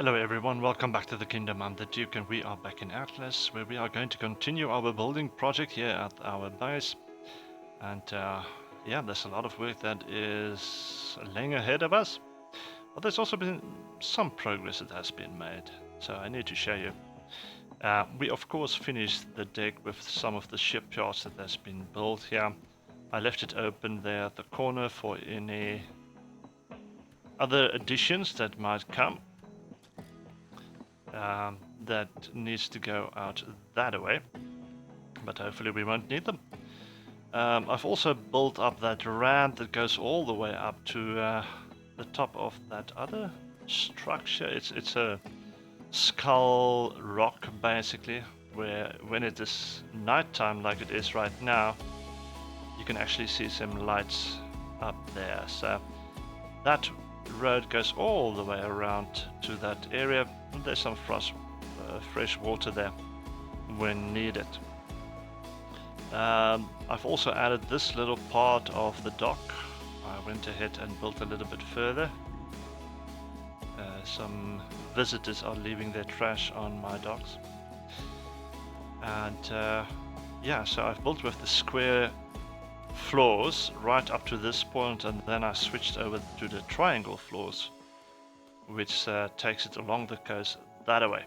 Hello everyone, welcome back to the Kingdom. I'm the Duke and we are back in Atlas, where we are going to continue our building project here at our base. And yeah, there's a lot of work that is laying ahead of us, but there's also been some progress that has been made, so I need to show you. We of course finished the deck with some of the shipyards that has been built here. I left it open there at the corner for any other additions that might come. That needs to go out that way, but hopefully we won't need them. I've also built up that ramp that goes all the way up to the top of that other structure. It's a skull rock basically, where when it is nighttime like it is right now, you can actually see some lights up there. So that road goes all the way around to that area. There's some fresh water there when needed. I've also added this little part of the dock. I went ahead and built a little bit further. Some visitors are leaving their trash on my docks. And yeah, so I've built with the square floors right up to this point, and then I switched over to the triangle floors, which takes it along the coast that way,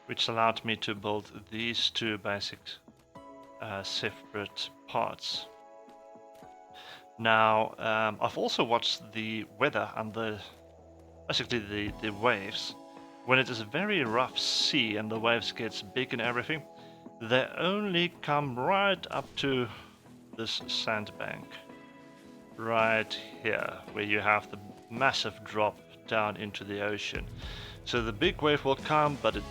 which allowed me to build these two basic separate parts. Now I've also watched the weather and basically the waves. When it is a very rough sea and the waves gets big and everything, they only come right up to this sandbank right here, where you have the massive drop down into the ocean. So the big wave will come, but it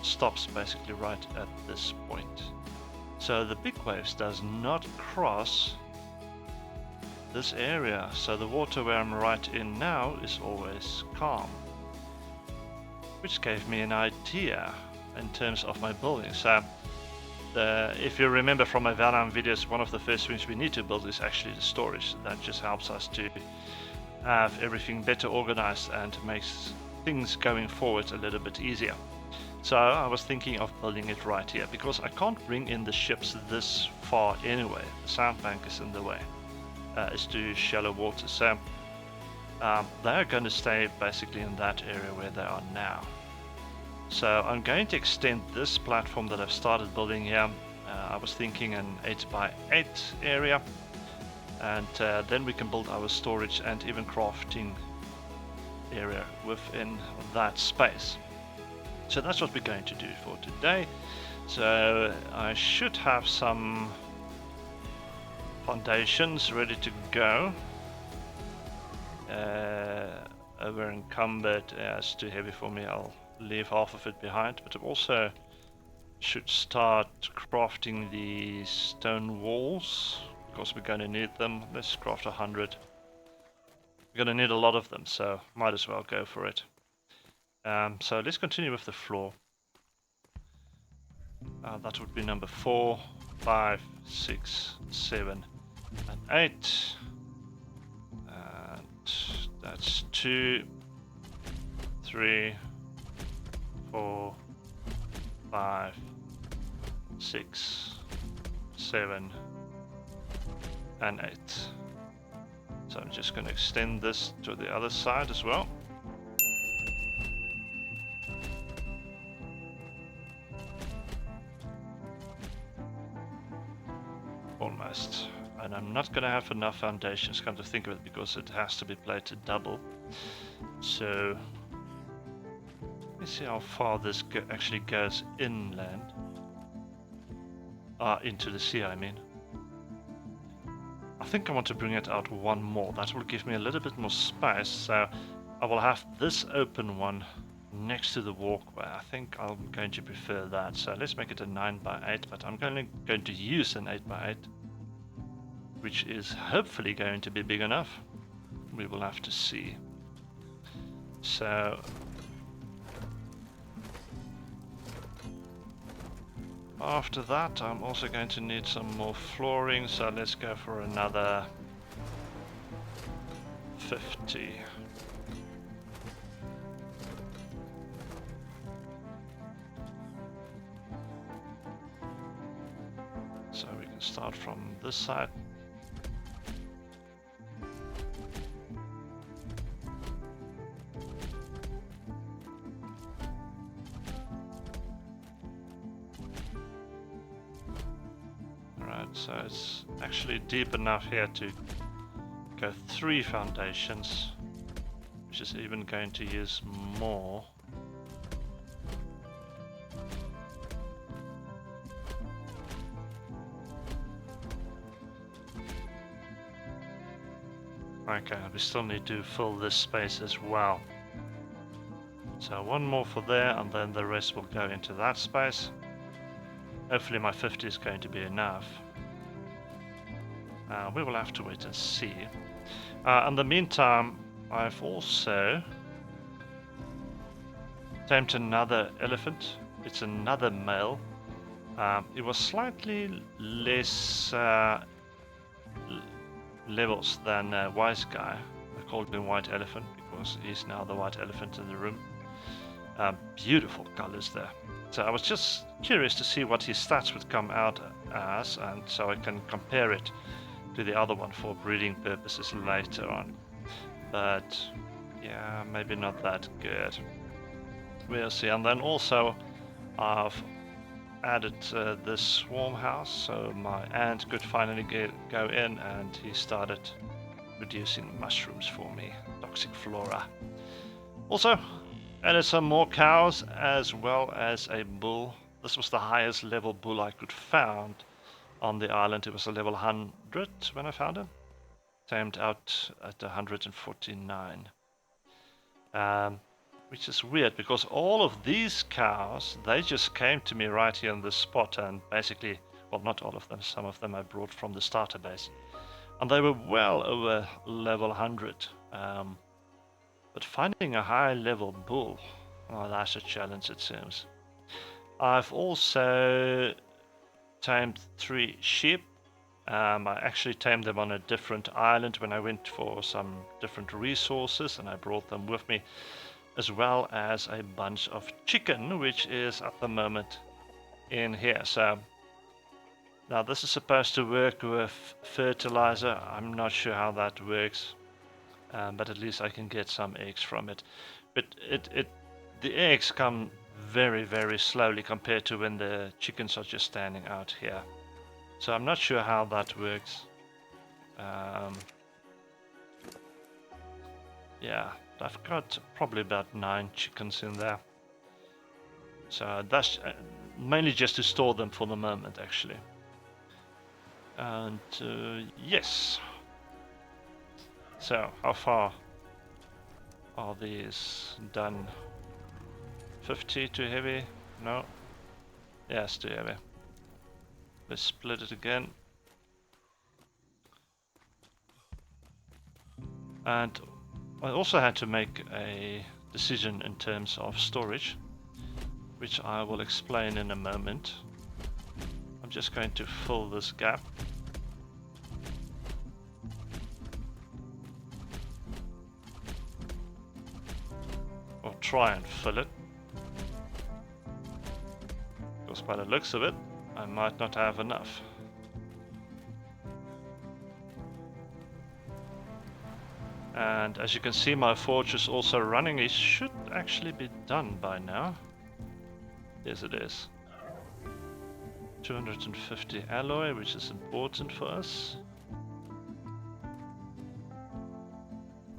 stops basically right at this point. So the big waves does not cross this area, so the water where I'm right in now is always calm, which gave me an idea in terms of my building. So if you remember from my Valheim videos, one of the first things we need to build is actually the storage. That just helps us to have everything better organized and makes things going forward a little bit easier. So I was thinking of building it right here, because I can't bring in the ships this far anyway. The sandbank is in the way. It's too shallow water. So they're going to stay basically in that area where they are now. So I'm going to extend this platform that I've started building here. I was thinking an 8x8 area, and then we can build our storage and even crafting area within that space. So that's what we're going to do for today. So I should have some foundations ready to go. Over encumbered, it's too heavy for me. I'll leave half of it behind, but I also should start crafting the stone walls, because we're going to need them. Let's craft 100. We're going to need a lot of them, so might as well go for it. So let's continue with the floor. That would be number 4, 5, 6, 7 and 8, and that's 2, 3, 4, 5, 6, 7 and 8. So I'm just going to extend this to the other side as well. Almost. And I'm not going to have enough foundations, come to think of it, because it has to be plated double. So let's see how far this actually goes inland. Into the sea, I mean. I think I want to bring it out one more. That will give me a little bit more space. So I will have this open one next to the walkway. I think I'm going to prefer that. So let's make it a 9x8, but I'm going to use an 8x8, which is hopefully going to be big enough. We will have to see. So after that, I'm also going to need some more flooring, so let's go for another 50. So we can start from this side. Alright, so it's actually deep enough here to go 3 foundations, which is even going to use more. Okay, we still need to fill this space as well. So 1 more for there, and then the rest will go into that space. Hopefully my 50 is going to be enough. We will have to wait and see. In the meantime, I've also tamed another elephant. It's another male. It was slightly less levels than Wise Guy. I called him White Elephant because he's now the white elephant in the room. Beautiful colors there. So I was just curious to see what his stats would come out as, and so I can compare it to the other one for breeding purposes later on. But yeah, maybe not that good. We'll see. And then also I've added this swarm house, so my ant could finally go in, and he started producing mushrooms for me, toxic flora. Also added some more cows as well as a bull. This was the highest level bull I could find on the island. It was a level 100 when I found him. Tamed out at 149. Which is weird because all of these cows, they just came to me right here on this spot, and basically, well, not all of them, some of them I brought from the starter base. And they were well over level 100. But finding a high level bull, well, that's a challenge it seems. I've also tamed 3 sheep. I actually tamed them on a different island when I went for some different resources, and I brought them with me, as well as a bunch of chicken, which is at the moment in here. So now this is supposed to work with fertilizer. I'm not sure how that works. But at least I can get some eggs from it. But the eggs come very, very slowly compared to when the chickens are just standing out here. So I'm not sure how that works. Yeah, I've got probably about 9 chickens in there. So that's mainly just to store them for the moment, actually. And yes. So, how far are these done? 50 too heavy? No. Yes, too heavy. Let's split it again. And I also had to make a decision in terms of storage, which I will explain in a moment. I'm just going to fill this gap. Or try and fill it. Because by the looks of it, I might not have enough. And as you can see, my forge is also running. It should actually be done by now. Yes, it is. 250 alloy, which is important for us.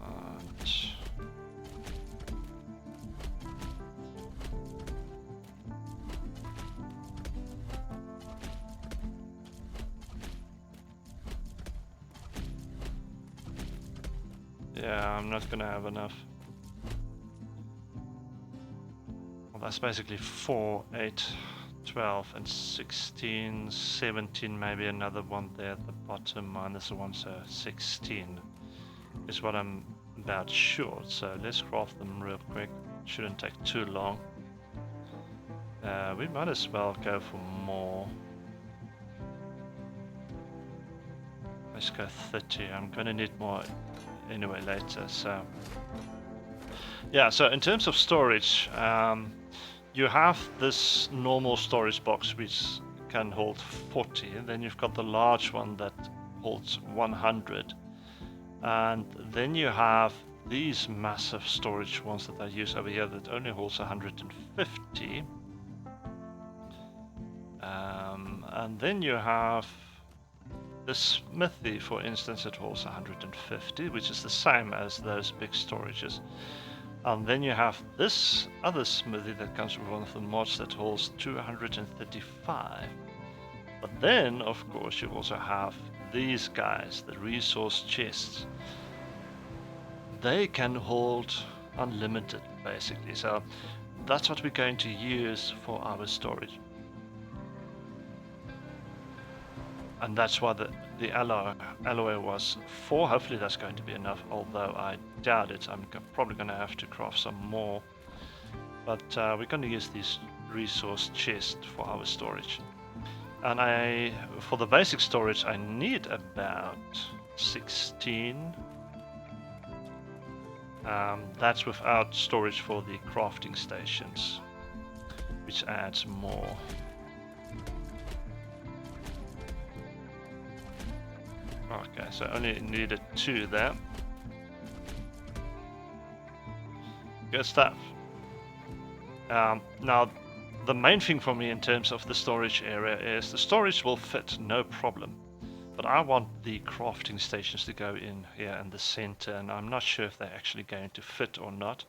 And yeah, I'm not gonna have enough. Well, that's basically 4, 8, 12 and 16, 17, maybe another one there at the bottom, minus 1, so 16 is what I'm about short. So let's craft them real quick, shouldn't take too long. We might as well go for more. Let's go 30, I'm gonna need more anyway later. So yeah, so in terms of storage, you have this normal storage box which can hold 40, and then you've got the large one that holds 100, and then you have these massive storage ones that I use over here that only holds 150, and then you have the smithy, for instance, it holds 150, which is the same as those big storages. And then you have this other smithy that comes with one of the mods that holds 235. But then, of course, you also have these guys, the resource chests. They can hold unlimited, basically. So that's what we're going to use for our storage. And that's why the alloy was 4. Hopefully that's going to be enough, although I doubt it. I'm probably going to have to craft some more. But we're going to use these resource chests for our storage. And for the basic storage, I need about 16. That's without storage for the crafting stations, which adds more. Okay, so I only needed 2 there. Good stuff. Now, the main thing for me in terms of the storage area is the storage will fit, no problem. But I want the crafting stations to go in here in the center, and I'm not sure if they're actually going to fit or not.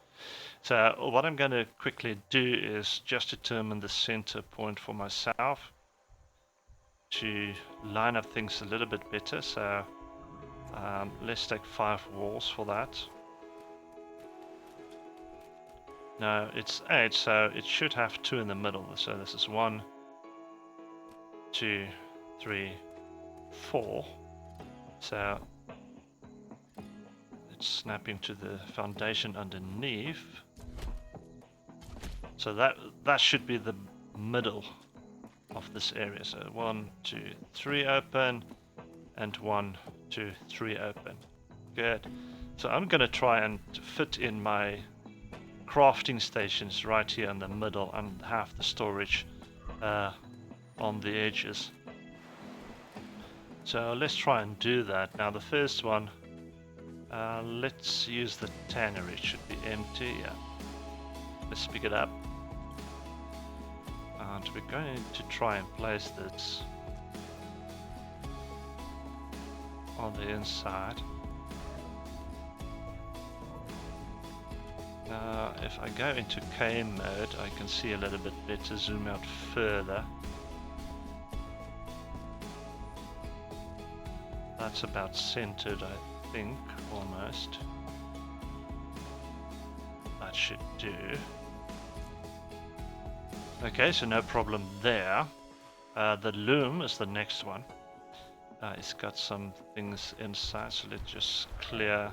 So what I'm going to quickly do is just determine the center point for myself to line up things a little bit better. So let's take 5 walls for that. No, it's 8, so it should have 2 in the middle. So this is 1, 2, 3, 4. So it's snapping to the foundation underneath. So that should be the middle of this area. So 1, 2, 3 open, and 1, 2, 3 open. Good. So I'm going to try and fit in my crafting stations right here in the middle and have the storage on the edges. So let's try and do that. Now the first one, let's use the tannery. It should be empty. Yeah. Let's pick it up. And we're going to try and place this on the inside. Now, if I go into K mode, I can see a little bit better, zoom out further. That's about centered, I think, almost. That should do. Okay, so no problem there. The loom is the next one. It's got some things inside, so let's just clear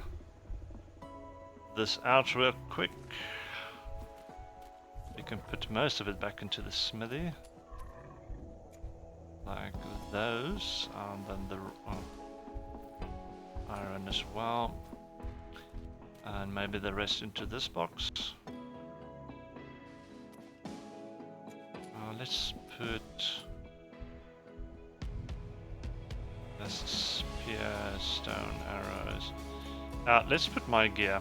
this out real quick. You can put most of it back into the smithy, like those, and then the iron as well, and maybe the rest into this box. Let's put this spear, stone, arrows. Let's put my gear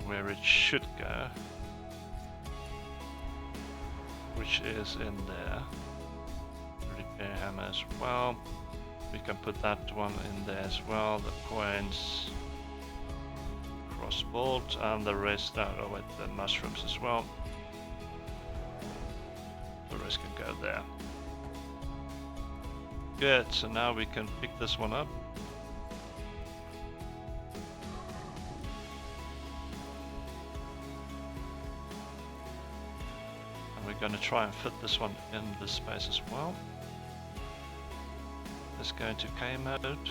where it should go, which is in there. Repair hammer as well. We can put that one in there as well. The coins, crossbolt, and the rest. Oh wait, the mushrooms as well. The rest can go there. Good, so now we can pick this one up. And we're going to try and fit this one in this space as well. Let's go into K mode.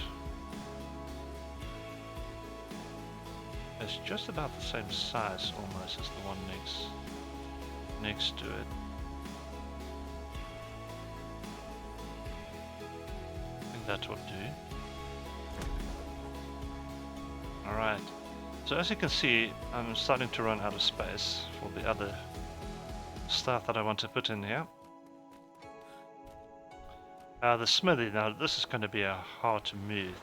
It's just about the same size almost as the one next to it. That would do. Alright, so as you can see, I'm starting to run out of space for the other stuff that I want to put in here. The smithy, now this is going to be a hard to move.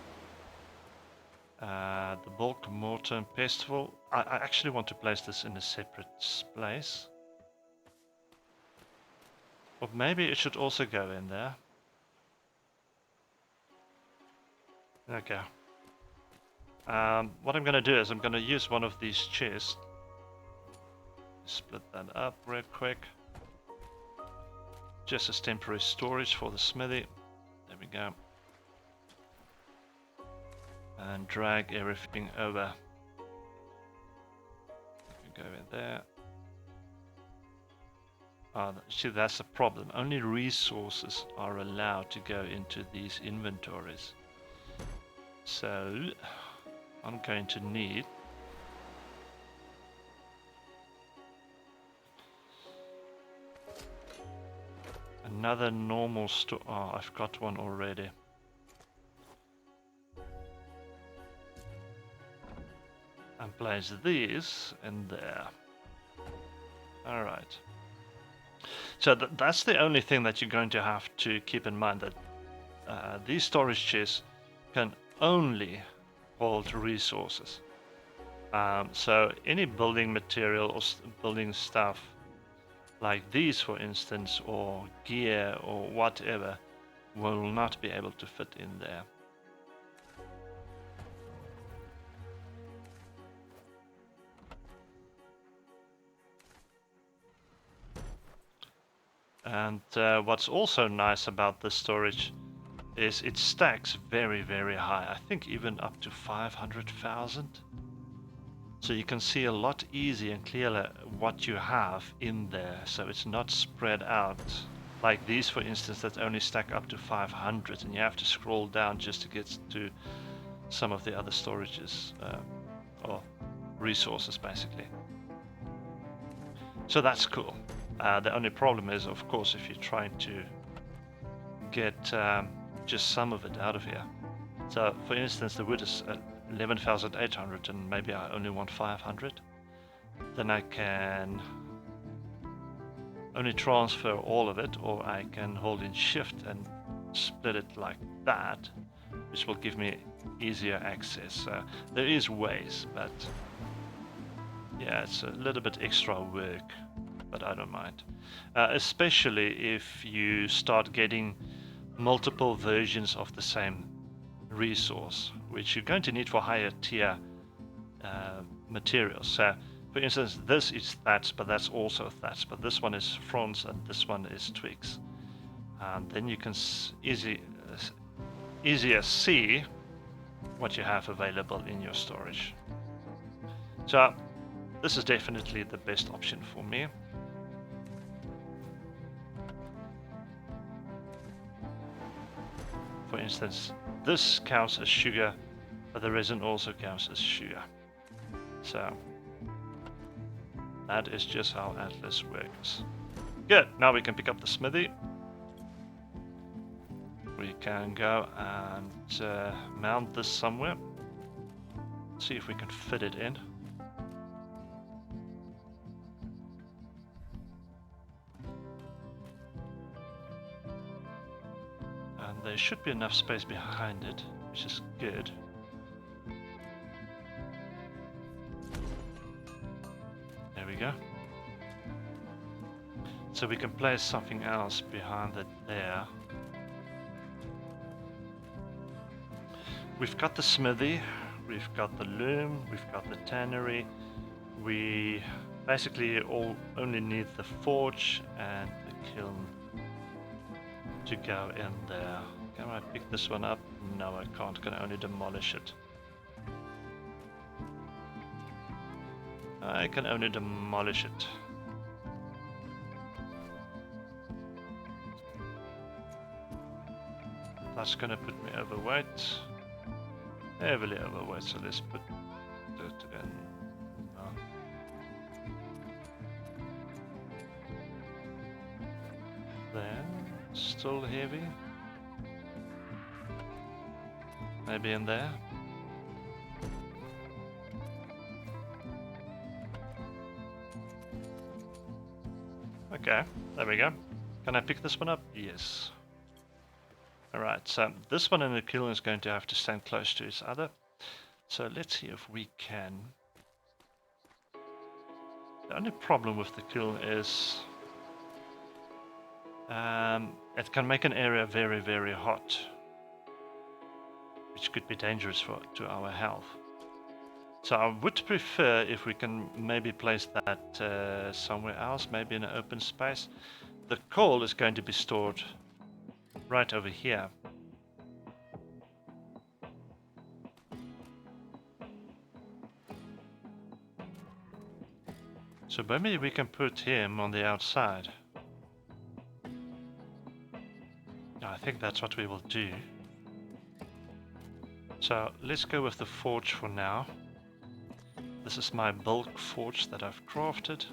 The bulk mortar and pestle. I actually want to place this in a separate place. Or maybe it should also go in there. Okay. What I'm going to do is I'm going to use one of these chests. Split that up real quick. Just as temporary storage for the smithy. There we go. And drag everything over. Go in there. See, that's the problem. Only resources are allowed to go into these inventories. So, I'm going to need another normal store. Oh, I've got one already. And place these in there. Alright. So that's the only thing that you're going to have to keep in mind, that these storage chests can only hold resources. So any building material or building stuff like these, for instance, or gear or whatever, will not be able to fit in there. And what's also nice about this storage is it stacks very, very high. I think even up to 500,000. So you can see a lot easier and clearer what you have in there. So it's not spread out. Like these, for instance, that only stack up to 500, and you have to scroll down just to get to some of the other storages, or resources, basically. So that's cool. The only problem is, of course, if you're trying to get just some of it out of here. So, for instance, the wood is 11,800 and maybe I only want 500. Then I can only transfer all of it, or I can hold in shift and split it like that, which will give me easier access. There is ways, but yeah, it's a little bit extra work, but I don't mind. Especially if you start getting multiple versions of the same resource, which you're going to need for higher tier materials. So, for instance, this is thatch, but that's also thatch, but this one is fronds and this one is twigs. Then you can easier see what you have available in your storage. So this is definitely the best option for me. For instance, this counts as sugar, but the resin also counts as sugar. So that is just how Atlas works. Good, now we can pick up the smithy. We can go and mount this somewhere. See if we can fit it in. And there should be enough space behind it, which is good. There we go. So we can place something else behind it there. We've got the smithy, we've got the loom, we've got the tannery. We basically only need the forge and the kiln to go in there. Can I pick this one up? No, I can't. Can I only demolish it? I can only demolish it. That's gonna put me overweight. Heavily overweight, so let's put it in. There, still heavy. Maybe in there. Okay, there we go. Can I pick this one up? Yes. Alright, so this one and the kiln is going to have to stand close to each other. So let's see if we can. The only problem with the kiln is it can make an area very, very hot, which could be dangerous to our health. So I would prefer if we can maybe place that somewhere else, maybe in an open space. The coal is going to be stored right over here. So maybe we can put him on the outside. I think that's what we will do. So let's go with the forge for now. This is my bulk forge that I've crafted.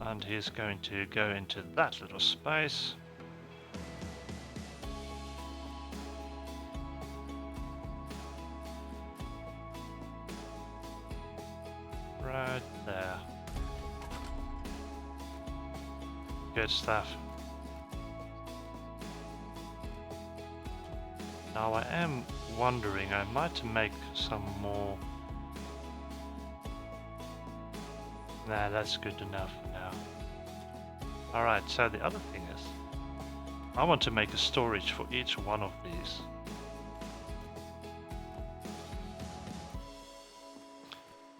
And he's going to go into that little space. Right there. Good stuff. Now I am wondering, I might make some more. Nah, that's good enough for now. Alright, so the other thing is, I want to make a storage for each one of these.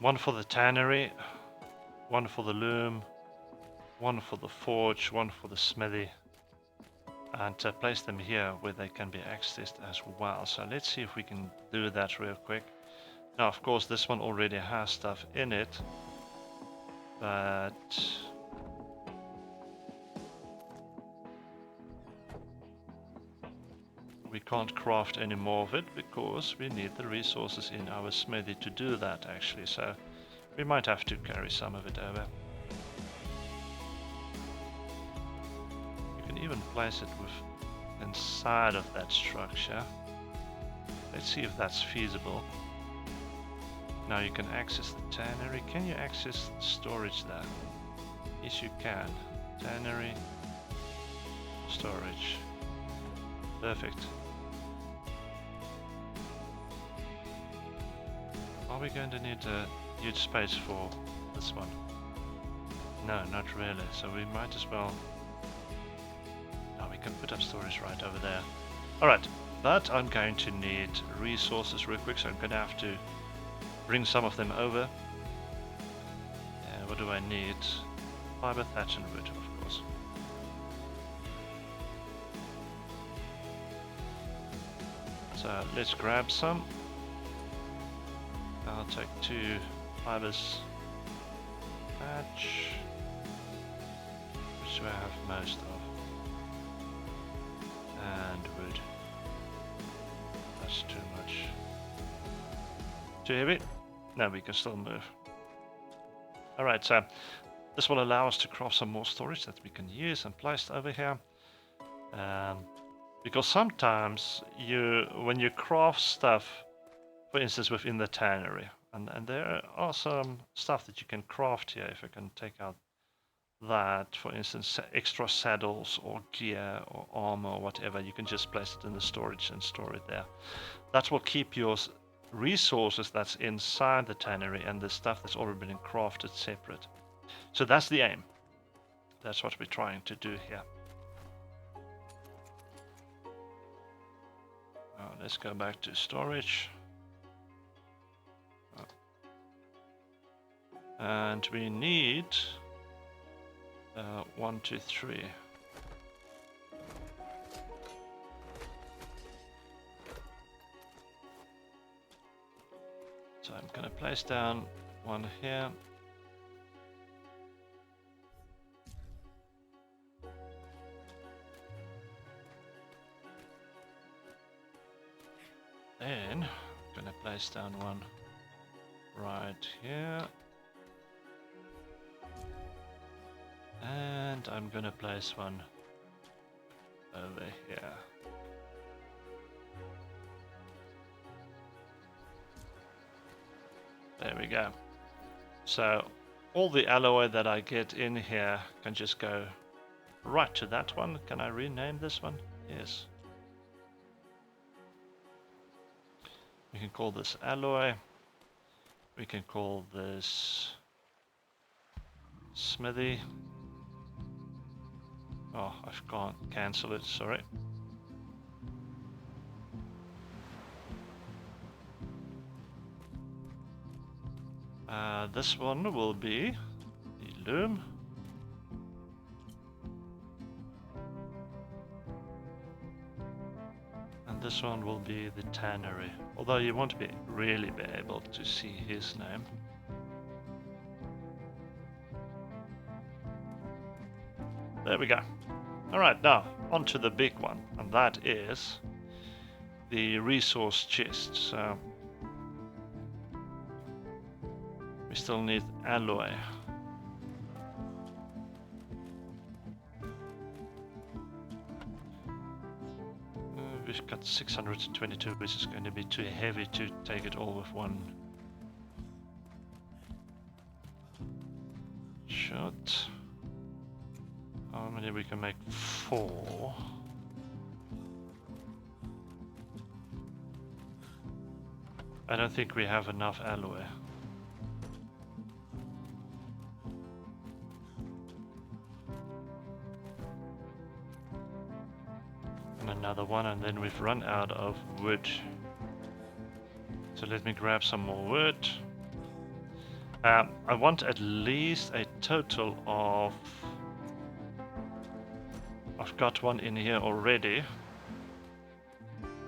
One for the tannery, one for the loom, one for the forge, one for the smithy. And place them here where they can be accessed as well. So let's see if we can do that real quick. Now, of course, this one already has stuff in it, but we can't craft any more of it because we need the resources in our smithy to do that, actually. So we might have to carry some of it over. Even place it inside of that structure. Let's see if that's feasible. Now you can access the tannery. Can you access the storage there? Yes, you can. Tannery, storage. Perfect. Are we going to need a huge space for this one? No, not really. So we might as well. We can put up storage right over there. Alright, but I'm going to need resources real quick, so I'm going to have to bring some of them over. What do I need? Fiber, thatch and wood, of course. So let's grab some. I'll take 2 fibers. Thatch. Which do I have most of? And wood. That's too much. Too heavy? No, we can still move. Alright, so this will allow us to craft some more storage that we can use and place over here. Because sometimes when you craft stuff, for instance within the tannery, and there are some stuff that you can craft here. If I can take out that, for instance, extra saddles or gear or armor or whatever, you can just place it in the storage and store it there. That will keep your resources that's inside the tannery and the stuff that's already been crafted separate. So that's the aim. That's what we're trying to do here. Now let's go back to storage. And we need 1, 2, 3. So I'm going to place down one here. Then I'm going to place down one right here. And I'm going to place one over here. There we go. So all the alloy that I get in here can just go right to that one. Can I rename this one? Yes. We can call this alloy. We can call this smithy. Oh, I can't cancel it, sorry. This one will be the loom. And this one will be the tannery. Although you won't really be able to see his name. There we go. Alright, now on to the big one, and that is the resource chest. So we still need alloy. We've got 622, which is going to be too heavy to take it all with one shot. How many we can make? 4. I don't think we have enough alloy. And another one, and then we've run out of wood. So let me grab some more wood. I want at least a total of... I've got one in here already.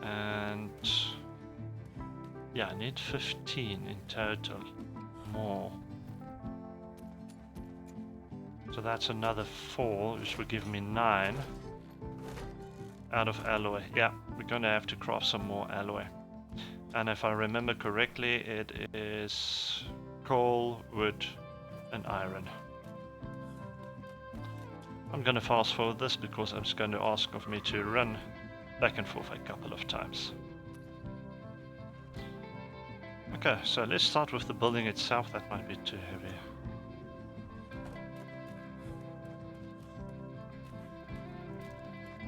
And... yeah, I need 15 in total. More. So that's another 4, which will give me 9 out of alloy. Yeah, we're gonna have to craft some more alloy. And if I remember correctly, it is coal, wood, and iron. I'm gonna fast forward this because it's going to ask of me to run back and forth a couple of times. Okay, so let's start with the building itself. That might be too heavy.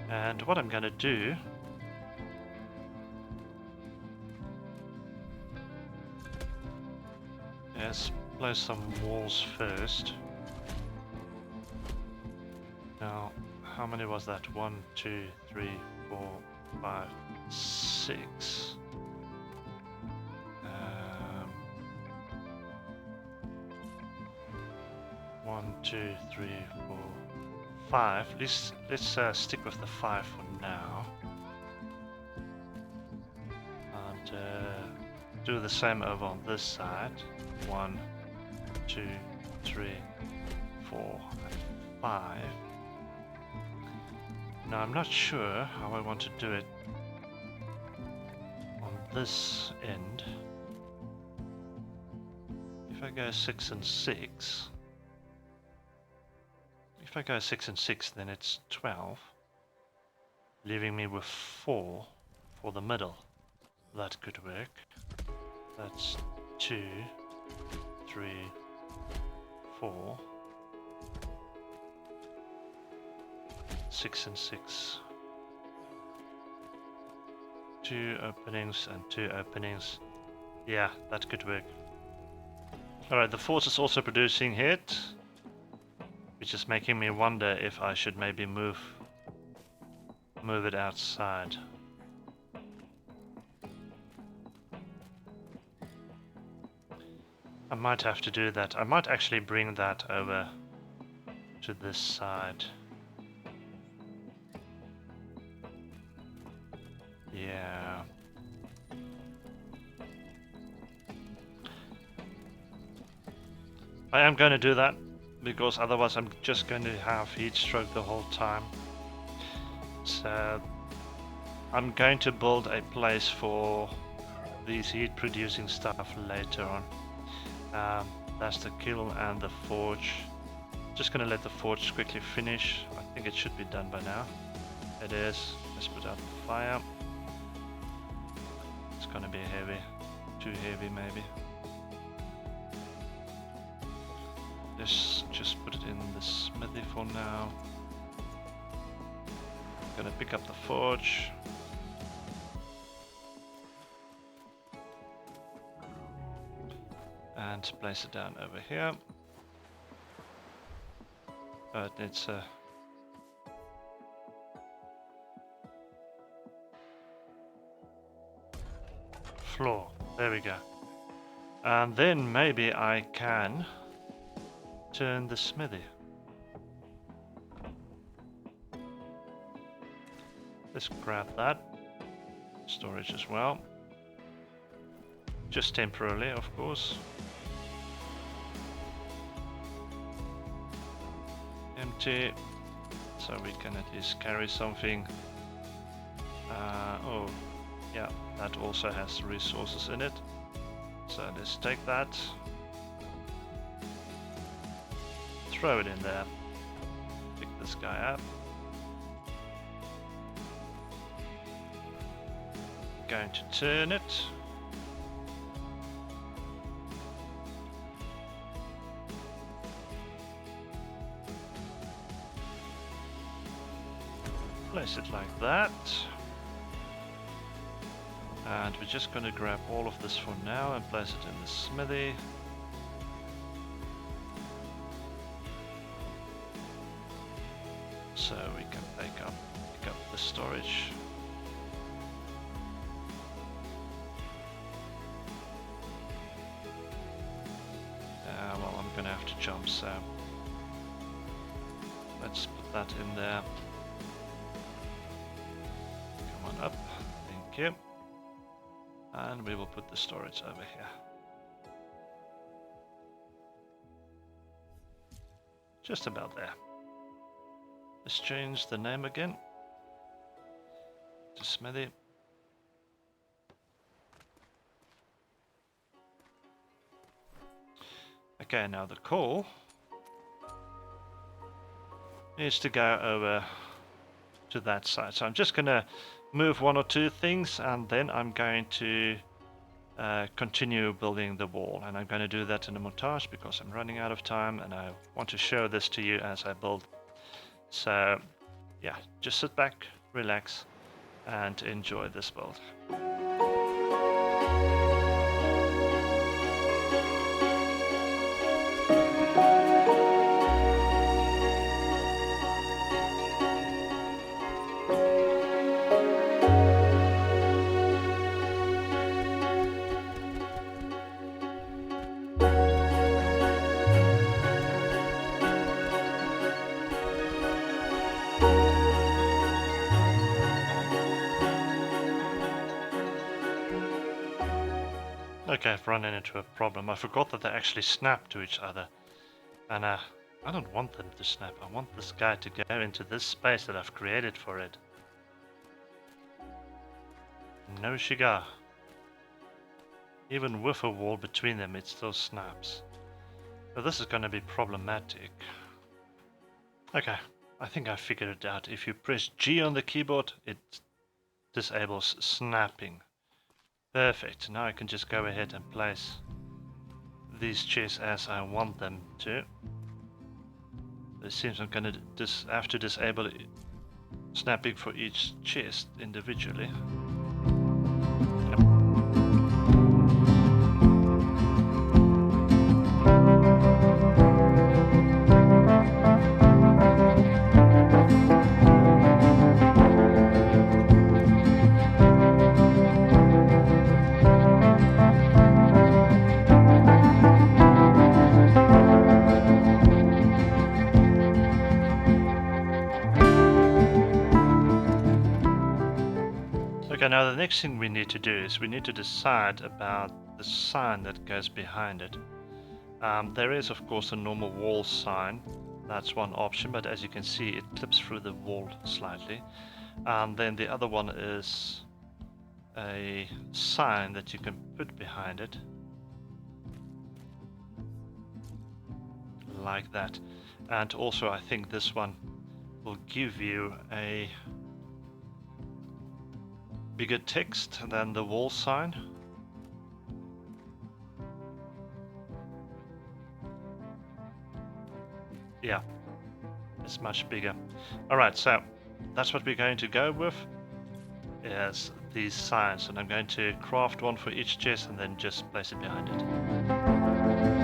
And what I'm going to do is place some walls first. Now, how many was that? 1, 2, 3, 4, 5, 6. 1, 2, 3, 4, 5. Let's stick with the 5 for now. And do the same over on this side. 1, 2, 3, 4, and 5. Now I'm not sure how I want to do it on this end. If I go 6 and 6. If I go 6 and 6, then it's 12, leaving me with 4 for the middle. That could work. That's 2, 3, 4, 6 and 6. 2 openings and 2 openings. Yeah, that could work. Alright, the force is also producing heat, which is making me wonder if I should maybe move it outside. I might have to do that. I might actually bring that over to this side. Yeah. I am going to do that, because otherwise I'm just going to have heat stroke the whole time. So I'm going to build a place for these heat producing stuff later on. That's the kiln and the forge. Just going to let the forge quickly finish. I think it should be done by now. It is. Let's put out the fire. It's going to be heavy. Too heavy maybe. Let's just put it in the smithy for now. Gonna pick up the forge. And place it down over here. Oh, it needs a floor. There we go. And then maybe I can turn the smithy. Let's grab that. Storage as well. Just temporarily, of course. Empty. So we can at least carry something. Oh, yeah, that also has resources in it. So let's take that. Throw it in there. Pick this guy up. Going to turn it. Place it like that. And we're just going to grab all of this for now and place it in the smithy. So we can pick up the storage. Well, I'm going to have to jump, so let's put that in there. Come on up, thank you. And we will put the storage over here. Just about there. Let's change the name again to Smithy. Okay, now the coal needs to go over to that side. So I'm just going to move one or two things and then I'm going to continue building the wall. And I'm going to do that in a montage because I'm running out of time and I want to show this to you as I build. So yeah, just sit back, relax and enjoy this build. Okay, I've run into a problem. I forgot that they actually snap to each other. And I don't want them to snap. I want this guy to go into this space that I've created for it. No sugar. Even with a wall between them, it still snaps. So this is going to be problematic. Okay, I think I figured it out. If you press G on the keyboard, it disables snapping. Perfect. Now I can just go ahead and place these chests as I want them to. It seems I'm going to have to disable snapping for each chest individually. Okay, now the next thing we need to do is we need to decide about the sign that goes behind it. There is of course a normal wall sign, that's one option, but as you can see it clips through the wall slightly. And then the other one is a sign that you can put behind it. Like that. And also I think this one will give you a bigger text than the wall sign. Yeah, it's much bigger. Alright, so that's what we're going to go with, is these signs, and I'm going to craft one for each chest and then just place it behind it.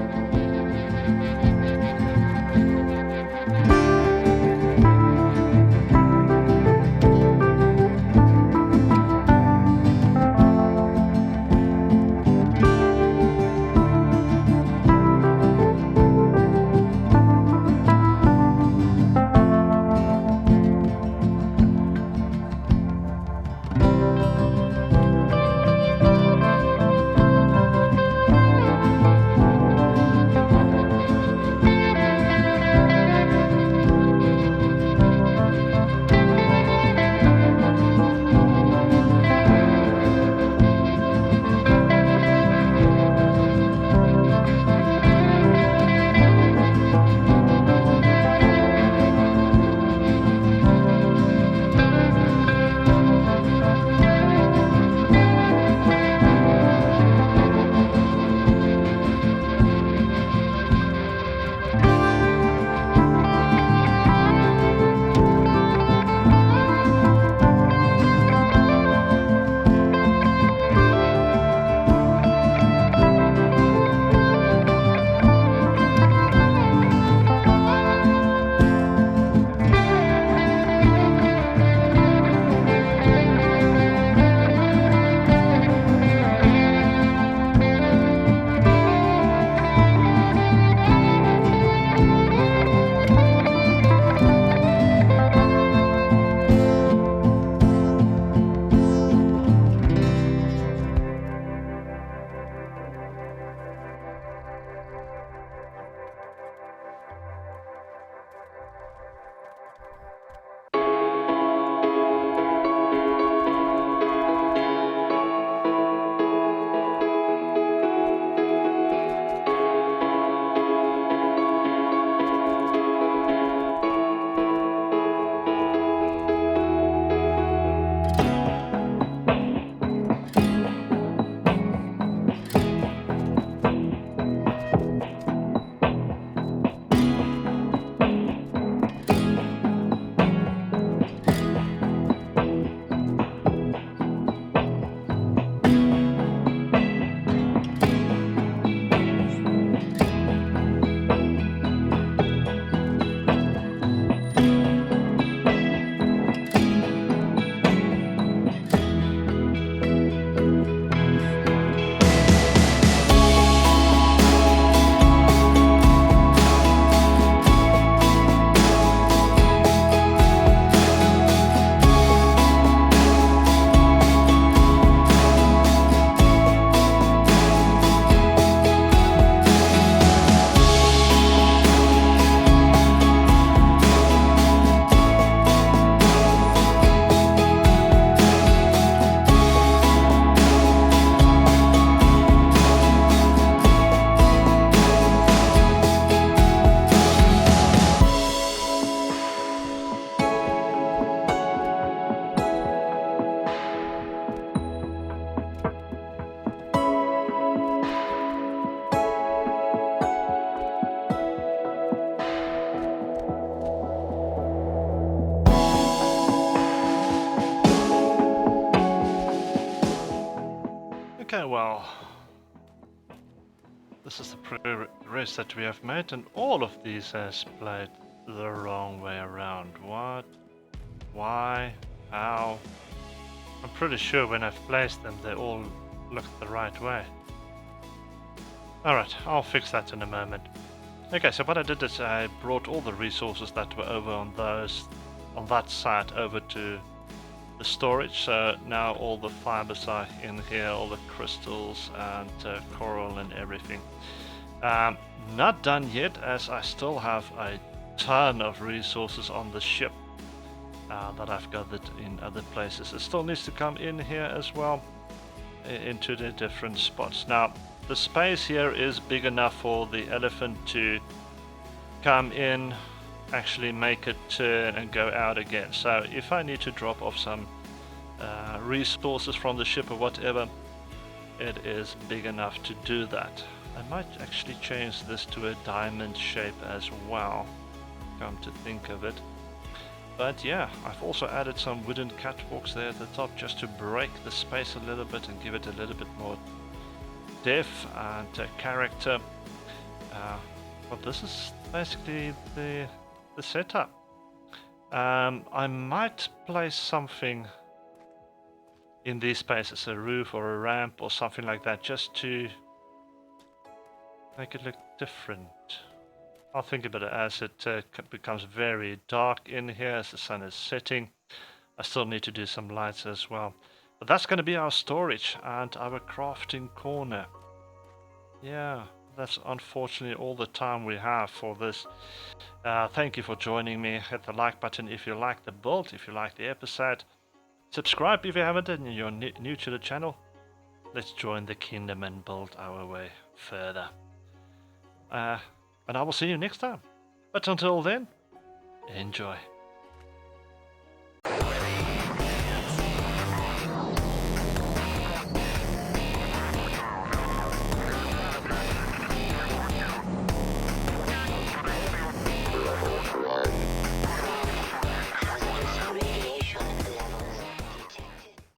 Okay, well, this is the progress that we have made, and all of these has played the wrong way around. What? Why? How? I'm pretty sure when I've placed them, they all look the right way. Alright, I'll fix that in a moment. Okay, so what I did is I brought all the resources that were over on that side over to the storage. So now all the fibers are in here, all the crystals and coral and everything. Not done yet, as I still have a ton of resources on the ship that I've gathered in other places. It still needs to come in here as well, into the different spots. Now, the space here is big enough for the elephant to come in, actually make a turn and go out again. So if I need to drop off some resources from the ship or whatever, it is big enough to do that. I might actually change this to a diamond shape as well, come to think of it. But yeah, I've also added some wooden catwalks there at the top just to break the space a little bit and give it a little bit more depth and character. But this is basically the setup. I might place something in these spaces, a roof or a ramp or something like that, just to make it look different. I'll think about it as it becomes very dark in here as the sun is setting. I still need to do some lights as well. But that's going to be our storage and our crafting corner. Yeah, that's unfortunately all the time we have for this. Thank you for joining me. Hit the like button if you like the build, if you like the episode. Subscribe if you haven't and you're new to the channel. Let's join the kingdom and build our way further. And I will see you next time. But until then, enjoy.